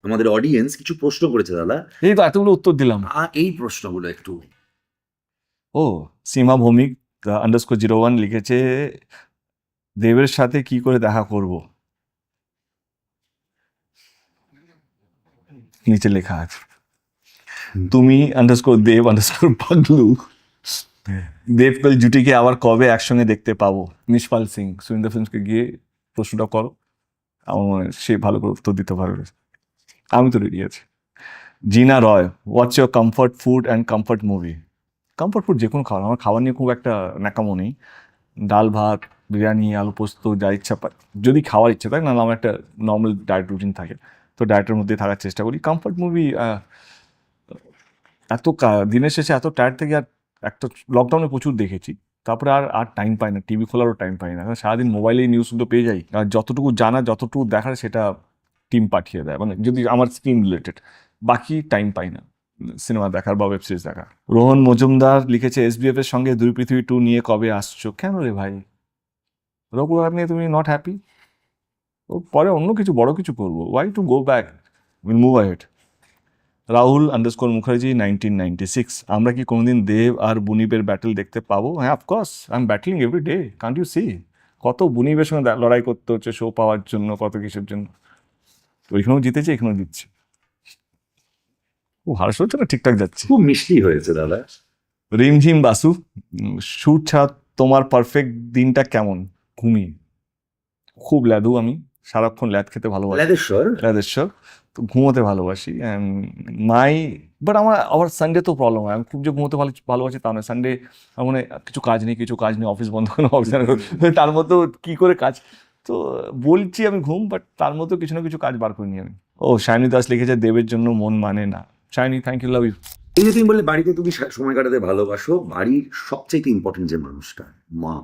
আমাদের অডিয়েন্স কিছু প্রশ্ন করেছে দাদা। এই তো এতগুলো উত্তর দিলাম। এই প্রশ্নগুলো একটু ও সীমা ভৌমিক _01 লিখেছে, দেবের সাথে কি করে দেখা করব? নিচে লেখা আছে তুমি _দেব_পাগলু। দেব কাল জুটিকে আবার কবে একসঙ্গে দেখতে পাবো? নিষ্পাল সিং সুইন্দর ফিল্মসকে গিয়ে প্রশ্নটা করো, আমার মনে হয় সে ভালো করে উত্তর দিতে পারবে। আমি তো রেডি আছি। Jina Roy, what's your comfort food and comfort movie? Comfort food যে কোনো খাবার, আমার খাবার নিয়ে খুব একটা ন্যাকামো নেই। ডাল ভাত, বিরিয়ানি, আলু পোস্ত, যা ইচ্ছা যদি খাওয়ার ইচ্ছা থাকে, না আমার একটা নর্মাল ডায়েট রুটিন থাকে, তো ডায়েটের মধ্যে থাকার চেষ্টা করি। কমফর্ট মুভি দিনের শেষে এত টায়ার্ড থেকে, আর একটা লকডাউনে প্রচুর দেখেছি, তারপরে আর আর টাইম পাই না, টিভি খোলারও টাইম পাই না, কারণ সারাদিন মোবাইলেই নিউজগুলো পেয়ে যাই, আর যতটুকু জানা যতটুকু দেখার সেটা টিম পাঠিয়ে দেয়, মানে যদি আমার স্ক্রিন রিলেটেড, বাকি টাইম পাই না সিনেমা দেখার বা ওয়েব সিরিজ দেখার। রোহন মজুমদার লিখেছে, SBF এর সঙ্গে দুই পৃথিবী 2 নিয়ে কবে আসছো? কেন রে ভাই, রঘুরার নিয়ে তুমি নট হ্যাপি? ও পরে অন্য কিছু বড় কিছু করবো, why to go back, will move ahead. Rahul _Mukherjee 1996, আমরা কি কোনোদিন দেব আর বুনিপের ব্যাটেল দেখতে পাবো? হ্যাঁ, of course, I am battling every day, can't you see? কত বুনিপের সঙ্গে লড়াই করতে হচ্ছে শো পাওয়ার জন্য, কত কিছুর জন্য। তো ওইখানেও জিতেছে, এখানেও জিতছে। ও হারস হচ্ছে না, ঠিকঠাক যাচ্ছে। খুব মিষ্টি হয়েছে দাদা। রিমঝিম বাসু, শুট ছাড়া তোমার পারফেক্ট দিনটা কেমন? ঘুমিয়ে, খুব ল্যাদু আমি, সারাক্ষণ ল্যাদ খেতে ভালোবাসি, ল্যাদেশ্বর, তো ঘুমোতে ভালোবাসি। মাই বাট আমার আবার সানডে তো প্রবলেম হয়, আমি খুব যে ঘুমোতে ভালোবাসি তা নয়। সানডে মানে কিছু কাজ নেই, অফিস বন্ধ করে অফিস, তার মধ্যেও কি করে কাজ, তো বলছি আমি ঘুম, বাট তার মধ্যেও কিছু না কিছু কাজ বার করে নিই আমি। ও শাইনি দাস লিখেছে, দেবের জন্য মন মানে না। Shiny, thank you, love you. এই যে তুমি বললে বাড়িতে তুমি সময় কাটাতে ভালোবাসো, বাড়ির সবচেয়ে ইম্পর্টেন্ট যে মানুষটা মা।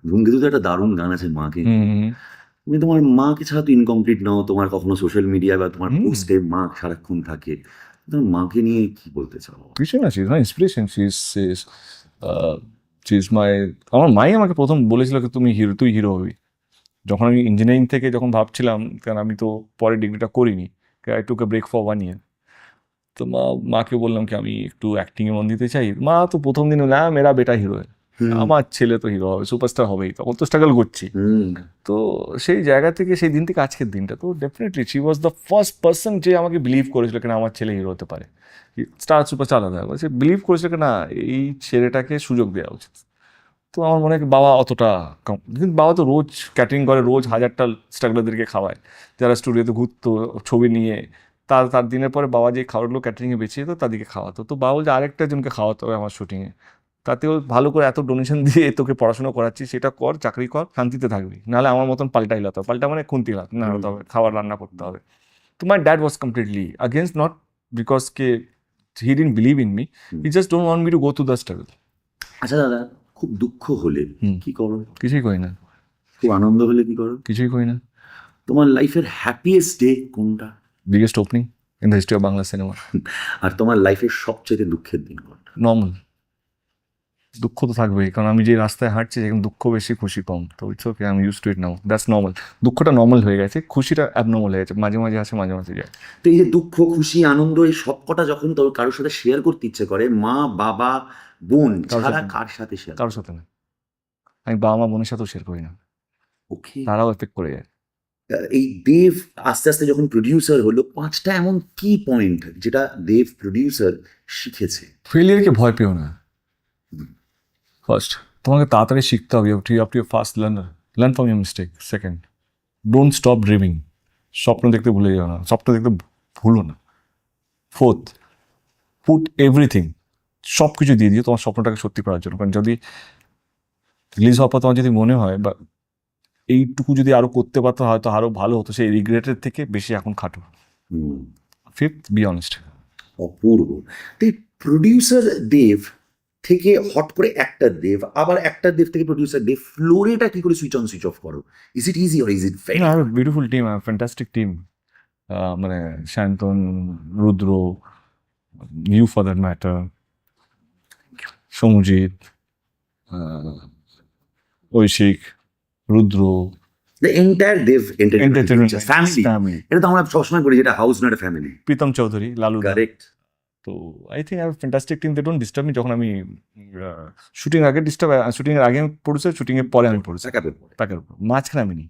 ধূমকেতু তো একটা দারুণ গান আছে মাকে, তুমি তোমার মাকে ছাড়া তো ইনকমপ্লিট নাও, তোমার কখনো সোশ্যাল মিডিয়া বা তোমার পোস্টে মা সারাক্ষণ থাকে, তোমার মাকে নিয়ে কি বলতে চাও? কিছু না, she is my inspiration, she is my, আমার মাই আমাকে প্রথম বলেছিল কি তুই হিরো হবি। যখন আমি ইঞ্জিনিয়ারিং থেকে যখন ভাবছিলাম, কারণ আমি তো পরে ডিগ্রিটা করিনি, I took a break for 1 year, তো মাকে বললাম কি আমি একটু অ্যাক্টিংয়ে মন দিতে চাই। মা তো প্রথম দিন না, মেরা বেটা হিরো আমার ছেলে তো হিরো হবে, সুপারস্টার হবেই, তখন তো স্ট্রাগল করছি। তো সেই জায়গা থেকে, সেই দিন থেকে আজকের দিনটা, তো definitely she was the first person যে আমাকে বিলিভ করেছিল কিনা আমার ছেলে হিরো হতে পারে। স্টার সুপারস্টার আলাদা, সে বিলিভ করেছিল কিনা এই ছেলেটাকে সুযোগ দেওয়া উচিত। তো আমার মনে হয় বাবা অতটা কিন্তু বাবা তো রোজ ক্যাটারিং করে, রোজ হাজারটা স্ট্রাগলারদেরকে খাওয়ায়, যারা স্টুডিওতে ঘুরতো ছবি নিয়ে, তার দিনের পরে বাবা যে খাবারগুলো ক্যাটারিংয়ে বেঁচে যেত তাদেরকে খাওয়াতো, তো বাবা বলছে আরেকটা জনকে খাওয়াতে হবে আমার শুটিংয়ে, তাতেও ভালো করে এত ডোনেশন দিয়ে তোকে পড়াশোনা করাচ্ছি, সেটা কর, চাকরি কর, শান্তিতে থাকবি, নাহলে আমার মতন পাল্টাই লাতে হবে, পাল্টা মানে খুন্তি নাড়াতে হবে, খাবার রান্না করতে হবে। তো my dad was completely against, not because K he didn't believe in me, he just don't want me to go to the struggle. আচ্ছা দাদা, খুব দুঃখ হলে কি করো? কিছুই করি না। খুব আনন্দ হলে কি করো? কিছুই করি না। তোমার লাইফের হ্যাপিয়েস্ট ডে কোনটা? Biggest opening in the history of Bangla cinema. আর তোমার লাইফের সবচেয়ে দুঃখের দিন কোনটা? নর্মাল, দুঃখ তো থাকবেই, কারণ আমি যে রাস্তায় হাঁটছি সেখানে দুঃখ বেশি খুশি কম, তো it's okay, I am used to it now, that's normal. দুঃখটা নর্মাল হয়ে গেছে, খুশিটা অ্যাবনর্মাল হয়ে গেছে, মাঝে মাঝে আসে মাঝে মাঝে যায়। তো এই যে দুঃখ খুশি আনন্দ এই সবকটা যখন তোর কারোর সাথে শেয়ার করতে ইচ্ছে করে, মা বাবা বোন ছাড়া কার সাথে শেয়ার? কারোর সাথে না, আমি বাবা মা বোনের সাথেও শেয়ার করি না, ওকে। তারাও এফেক্ট করে যায়। এই দেব আস্তে আস্তে যখন প্রডিউসার হলো, 5টা এমন কি পয়েন্ট যেটা দেব প্রডিউসার শিখেছে? ফেলিয়ারকে ভয় পেও না। ফার্স্ট, তোমাকে তাড়াতাড়ি শিখতে হবে, you have to be first learner, learn from your mistake. Second, don't stop dreaming, স্বপ্ন দেখতে ভুলে যাও না, স্বপ্ন দেখতে ভুলো না। ফোর্থ, পুট এভরিথিং, সব কিছু দিয়ে দিও তোমার স্বপ্নটাকে সত্যি করার জন্য, কারণ যদি রিলিজ হওয়ার পর তোমার যদি মনে হয় বা এইটুকু যদি আরো করতে পারতো হয়তো আরো ভালো হতো, সেই রিগ্রেটের থেকে বেশি এখন খাটো। Fifth, be honest. অপূর্ব। প্রডিউসার দেব থেকে হট করে একটা দেব, আবার একটা দেব থেকে প্রডিউসার দেব, ফ্লোরেটা কি করে সুইচ অন সুইচ অফ করো? Is it easy or is it very? I have a beautiful team, I have fantastic team, মানে Shantan, Rudra, you for that matter, Samujit, Aishik, Rudra, the entire Dev entertainment family, family. এটা তো আমরা সবসময় বলি যেটা house not family. Pritam Chowdhury, Lalu da. Correct. তো I think I have fantastic team, they don't disturb me. যখন আমি শুটিং আগে ডিস্টার্ব, শুটিং এর আগে আমি প্রডিউসার, শুটিং এর পরে আমি প্রডিউসার, প্যাকের উপর। মাঝখানে আমি নেই।